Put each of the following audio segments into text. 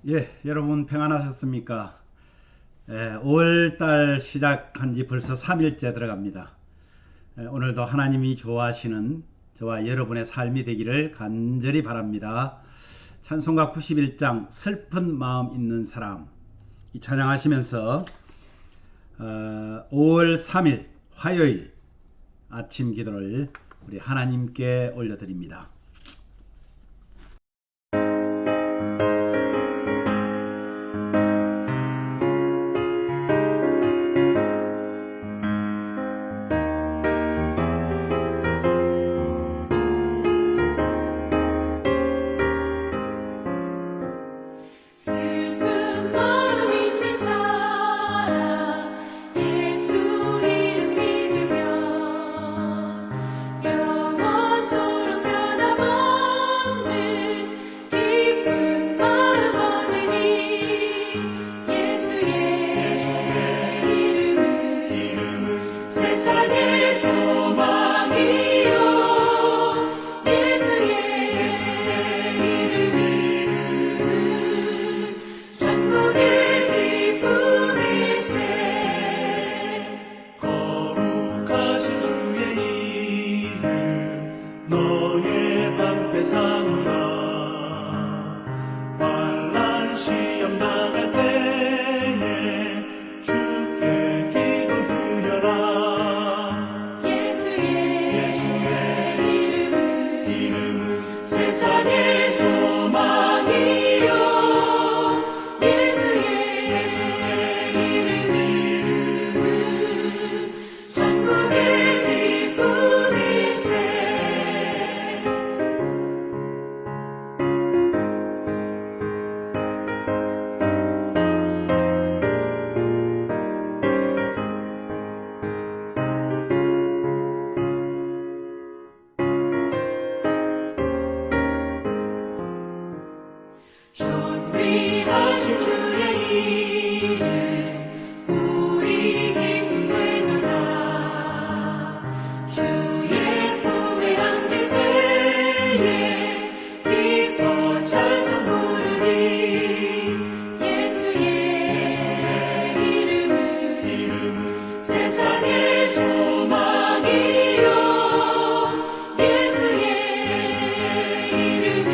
예, 여러분 평안하셨습니까? 5월달 시작한 지 벌써 3일째 들어갑니다. 오늘도 하나님이 좋아하시는 저와 여러분의 삶이 되기를 간절히 바랍니다. 찬송가 91장 슬픈 마음 있는 사람 이 찬양하시면서 5월 3일 화요일 아침 기도를 우리 하나님께 올려드립니다. 슬픈 마음 있는 사람 예수 이름 믿으면 영원토록 변함없는 기쁜 마음 얻으니 예수의 이름은 세상의 소망이요 예수의 이름은 천국의 기쁨일세. 거룩하신 주의 이름 너의 방패 삼으라. 환난 시험 당할 때에 주께 기도 드려라. 예수의 이름은 세상의 소망이요 예수의 이름은 천국의 기쁨일세. 존귀하신 주의 이름 우리 기쁨 되도다. 주의 품에 안길 때에 기뻐 찬송 부르리. 예수의 이름은 세상의 소망이요 예수의 이름은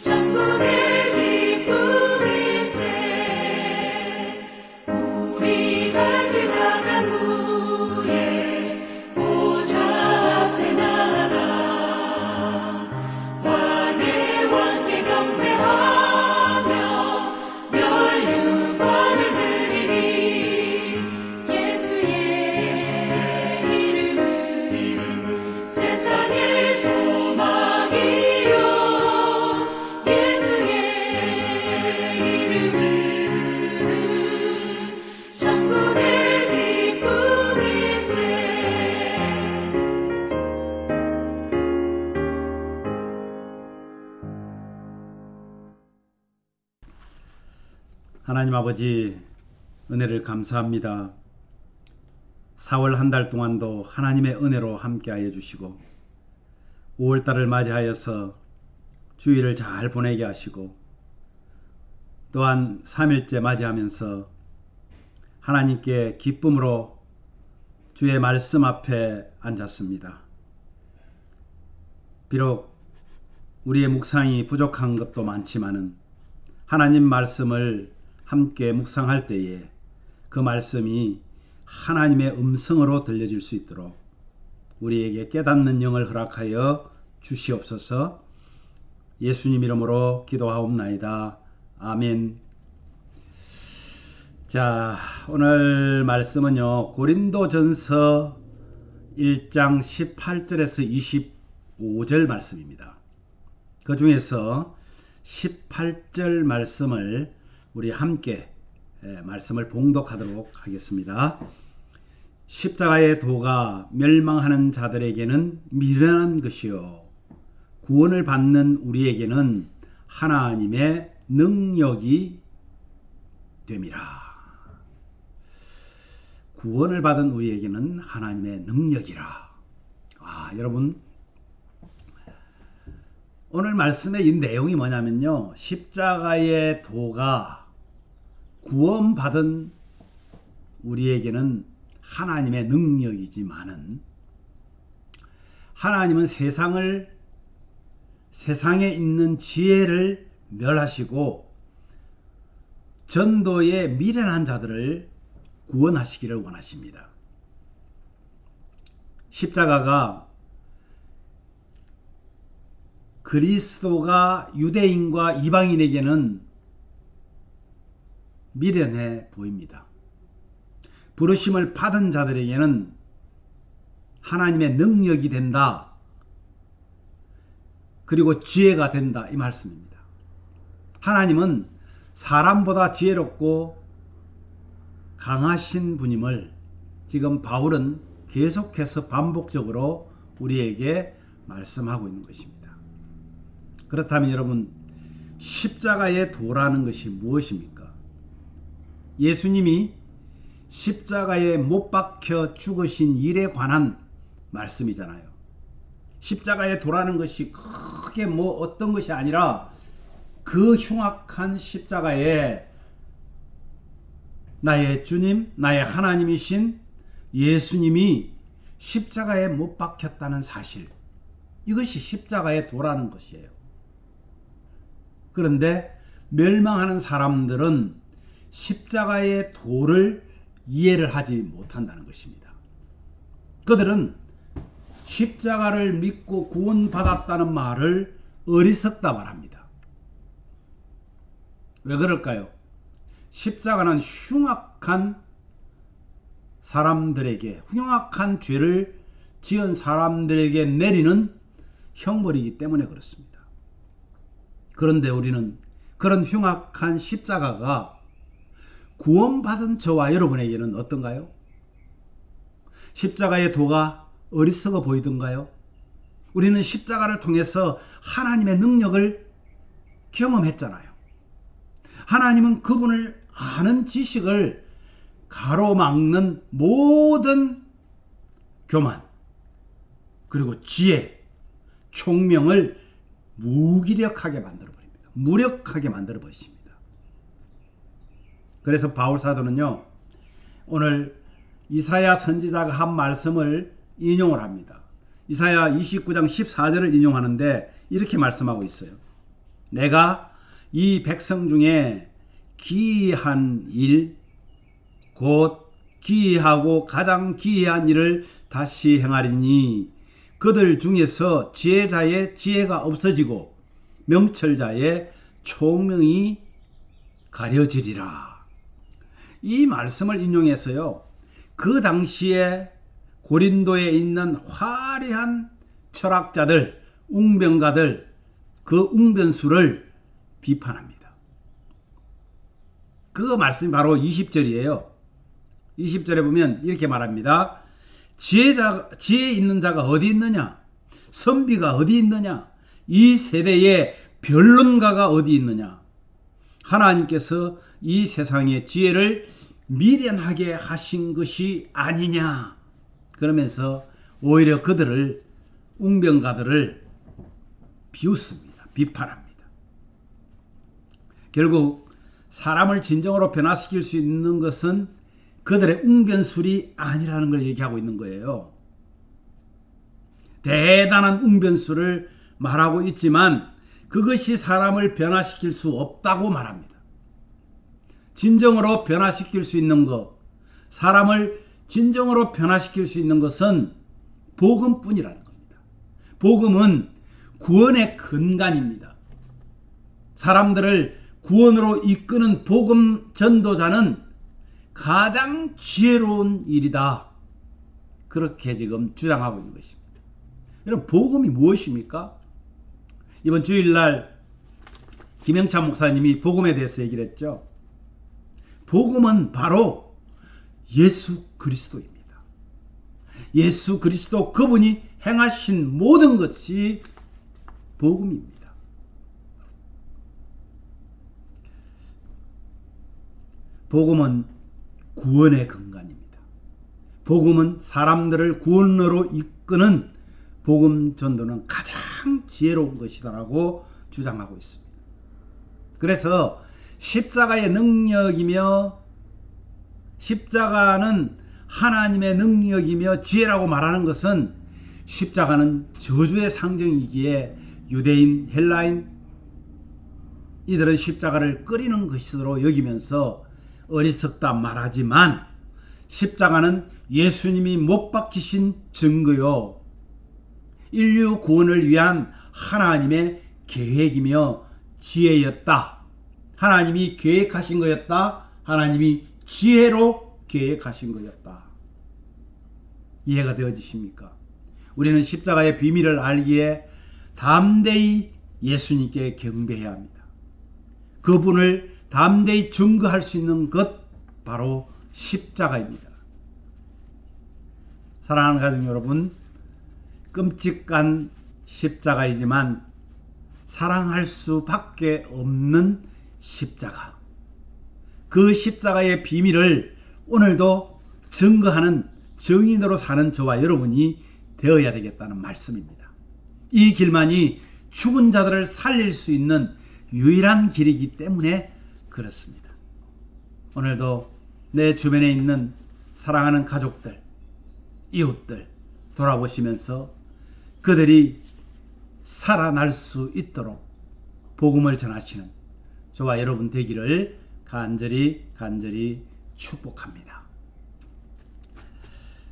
천국의 기쁨일세. 우리가 길 나간 후에 보좌 앞에 나아가 왕의 왕께 경배하며 면류관을 드리리. 예수의 이름은 세상의 소망이요 예수의 이름은 천국의 기쁨일세. 하나님 아버지 은혜를 감사합니다. 4월 한 달 동안도 하나님의 은혜로 함께하여 주시고 5월달을 맞이하여서 주일을 잘 보내게 하시고 또한 3일째 맞이하면서 하나님께 기쁨으로 주의 말씀 앞에 앉았습니다. 비록 우리의 묵상이 부족한 것도 많지만은 하나님 말씀을 함께 묵상할 때에 그 말씀이 하나님의 음성으로 들려질 수 있도록 우리에게 깨닫는 영을 허락하여 주시옵소서. 예수님 이름으로 기도하옵나이다. 아멘. 자, 오늘 말씀은요, 고린도전서 1장 18절에서 25절 말씀입니다. 그 중에서 18절 말씀을 우리 함께 말씀을 봉독하도록 하겠습니다. 십자가의 도가 멸망하는 자들에게는 미련한 것이요 구원을 받는 우리에게는 하나님의 능력이 됨이라. 구원을 받은 우리에게는 하나님의 능력이라. 여러분 오늘 말씀의 이 내용이 뭐냐면요. 십자가의 도가 구원받은 우리에게는 하나님의 능력이지만은 하나님은 세상에 있는 지혜를 멸하시고 전도에 미련한 자들을 구원하시기를 원하십니다. 십자가가 그리스도가 유대인과 이방인에게는 미련해 보입니다. 부르심을 받은 자들에게는 하나님의 능력이 된다. 그리고 지혜가 된다. 이 말씀입니다. 하나님은 사람보다 지혜롭고 강하신 분임을 지금 바울은 계속해서 반복적으로 우리에게 말씀하고 있는 것입니다. 그렇다면 여러분, 십자가의 도라는 것이 무엇입니까? 예수님이 십자가에 못 박혀 죽으신 일에 관한 말씀이잖아요. 십자가에 도라는 것이 크게 뭐 어떤 것이 아니라 그 흉악한 십자가에 나의 주님, 나의 하나님이신 예수님이 십자가에 못 박혔다는 사실, 이것이 십자가의 도라는 것이에요. 그런데 멸망하는 사람들은 십자가의 도를 이해를 하지 못한다는 것입니다. 그들은 십자가를 믿고 구원받았다는 말을 어리석다 말합니다. 왜 그럴까요? 십자가는 흉악한 사람들에게, 흉악한 죄를 지은 사람들에게 내리는 형벌이기 때문에 그렇습니다. 그런데 우리는 그런 흉악한 십자가가 구원받은 저와 여러분에게는 어떤가요? 십자가의 도가 어리석어 보이던가요? 우리는 십자가를 통해서 하나님의 능력을 경험했잖아요. 하나님은 그분을 아는 지식을 가로막는 모든 교만, 그리고 지혜, 총명을 무기력하게 만들어버립니다. 무력하게 만들어버리십니다. 그래서 바울 사도는요, 오늘 이사야 선지자가 한 말씀을 인용을 합니다. 이사야 29장 14절을 인용하는데 이렇게 말씀하고 있어요. 내가 이 백성 중에 기이한 일, 곧 기이하고 가장 기이한 일을 다시 행하리니 그들 중에서 지혜자의 지혜가 없어지고 명철자의 총명이 가려지리라. 이 말씀을 인용해서요, 그 당시에 고린도에 있는 화려한 철학자들, 웅변가들, 그 웅변수를 비판합니다. 그 말씀이 바로 20절이에요. 20절에 보면 이렇게 말합니다. 지혜 있는 자가 어디 있느냐? 선비가 어디 있느냐? 이 세대에 변론가가 어디 있느냐? 하나님께서 이 세상의 지혜를 미련하게 하신 것이 아니냐? 그러면서 오히려 그들을, 웅변가들을 비웃습니다. 비판합니다. 결국 사람을 진정으로 변화시킬 수 있는 것은 그들의 웅변술이 아니라는 걸 얘기하고 있는 거예요. 대단한 웅변술을 말하고 있지만 그것이 사람을 변화시킬 수 없다고 말합니다. 진정으로 변화시킬 수 있는 것, 사람을 진정으로 변화시킬 수 있는 것은 복음뿐이라는 겁니다. 복음은 구원의 근간입니다. 사람들을 구원으로 이끄는 복음 전도자는 가장 지혜로운 일이다. 그렇게 지금 주장하고 있는 것입니다. 여러분, 복음이 무엇입니까? 이번 주일날 김영찬 목사님이 복음에 대해서 얘기를 했죠. 복음은 바로 예수 그리스도입니다. 예수 그리스도, 그분이 행하신 모든 것이 복음입니다. 복음은 구원의 근간입니다. 복음은 사람들을 구원으로 이끄는 복음 전도는 가장 지혜로운 것이다라고 주장하고 있습니다. 그래서 십자가의 능력이며 십자가는 하나님의 능력이며 지혜라고 말하는 것은 십자가는 저주의 상징이기에 유대인, 헬라인 이들은 십자가를 꺼리는 것으로 여기면서 어리석다 말하지만 십자가는 예수님이 못 박히신 증거요 인류 구원을 위한 하나님의 계획이며 지혜였다. 하나님이 계획하신 거였다. 하나님이 지혜로 계획하신 거였다. 이해가 되어지십니까? 우리는 십자가의 비밀을 알기에 담대히 예수님께 경배해야 합니다. 그분을 담대히 증거할 수 있는 것 바로 십자가입니다. 사랑하는 가족 여러분, 끔찍한 십자가이지만 사랑할 수밖에 없는 십자가. 그 십자가의 비밀을 오늘도 증거하는 증인으로 사는 저와 여러분이 되어야 되겠다는 말씀입니다. 이 길만이 죽은 자들을 살릴 수 있는 유일한 길이기 때문에 그렇습니다. 오늘도 내 주변에 있는 사랑하는 가족들, 이웃들 돌아보시면서 그들이 살아날 수 있도록 복음을 전하시는 저와 여러분 되기를 간절히 축복합니다.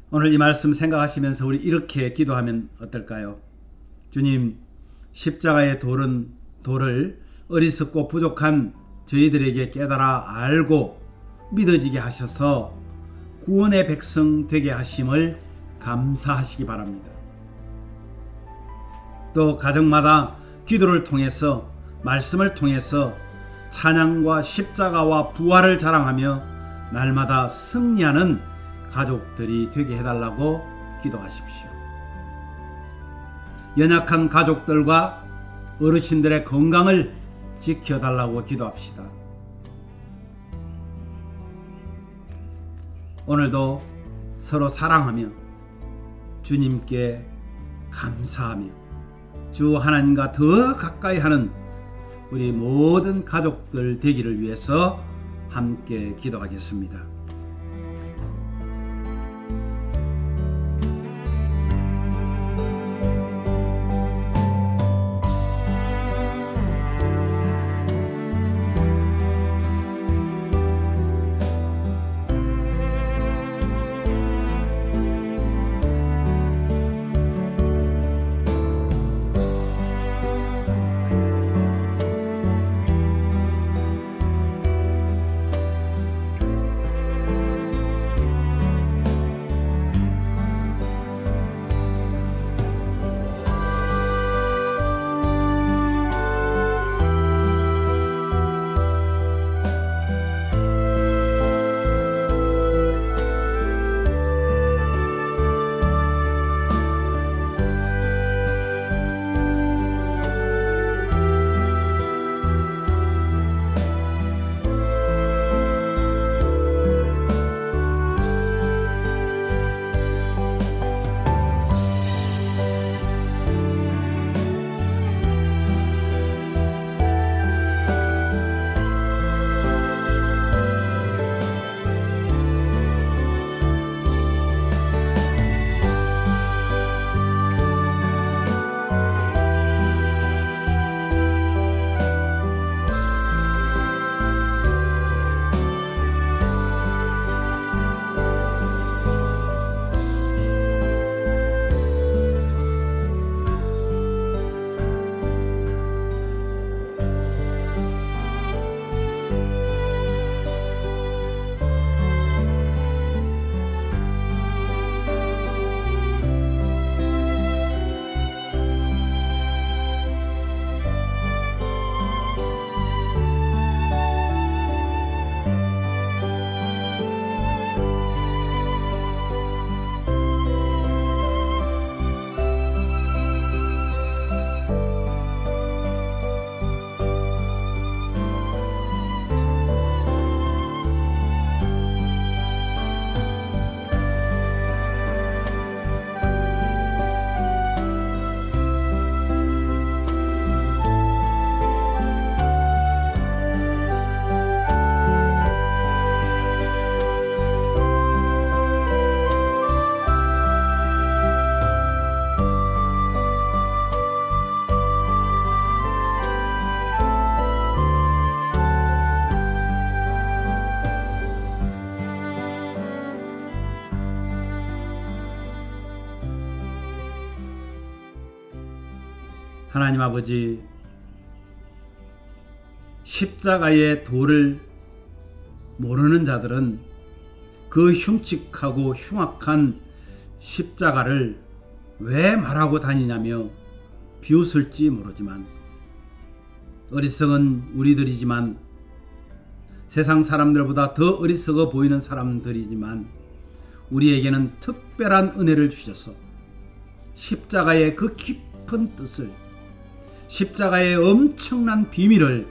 오늘 이 말씀 생각하시면서 우리 이렇게 기도하면 어떨까요? 주님, 십자가의 도를 어리석고 부족한 저희들에게 깨달아 알고 믿어지게 하셔서 구원의 백성 되게 하심을 감사하시기 바랍니다. 또 가정마다 기도를 통해서 말씀을 통해서 찬양과 십자가와 부활을 자랑하며 날마다 승리하는 가족들이 되게 해달라고 기도하십시오. 연약한 가족들과 어르신들의 건강을 지켜달라고 기도합시다. 오늘도 서로 사랑하며 주님께 감사하며 주 하나님과 더 가까이 하는 우리 모든 가족들 되기를 위해서 함께 기도하겠습니다. 하나님 아버지, 십자가의 도를 모르는 자들은 그 흉측하고 흉악한 십자가를 왜 말하고 다니냐며 비웃을지 모르지만, 어리석은 우리들이지만, 세상 사람들보다 더 어리석어 보이는 사람들이지만, 우리에게는 특별한 은혜를 주셔서 십자가의 그 깊은 뜻을, 십자가의 엄청난 비밀을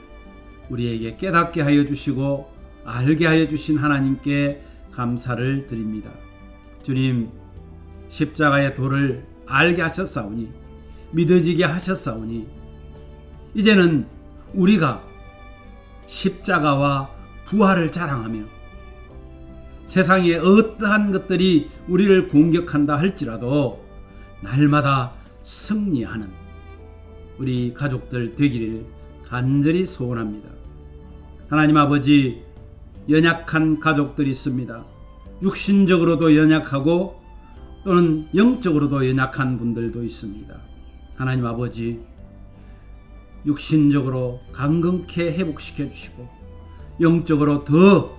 우리에게 깨닫게 하여 주시고 알게 하여 주신 하나님께 감사를 드립니다. 주님, 십자가의 도를 알게 하셨사오니, 믿어지게 하셨사오니, 이제는 우리가 십자가와 부활을 자랑하며 세상에 어떠한 것들이 우리를 공격한다 할지라도 날마다 승리하는 우리 가족들 되기를 간절히 소원합니다. 하나님 아버지, 연약한 가족들이 있습니다. 육신적으로도 연약하고 또는 영적으로도 연약한 분들도 있습니다. 하나님 아버지, 육신적으로 강건케 회복시켜 주시고 영적으로 더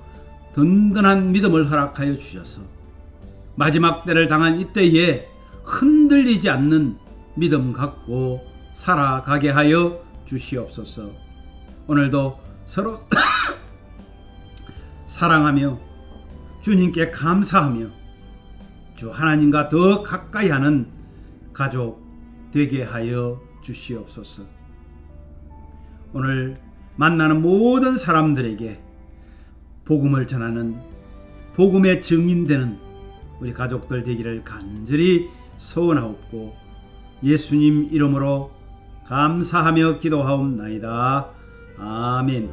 든든한 믿음을 허락하여 주셔서 마지막 때를 당한 이때에 흔들리지 않는 믿음 갖고 살아가게 하여 주시옵소서. 오늘도 서로 사랑하며 주님께 감사하며 주 하나님과 더 가까이 하는 가족 되게 하여 주시옵소서. 오늘 만나는 모든 사람들에게 복음을 전하는, 복음의 증인되는 우리 가족들 되기를 간절히 소원하옵고 예수님 이름으로 감사하며 기도하옵나이다. 아멘.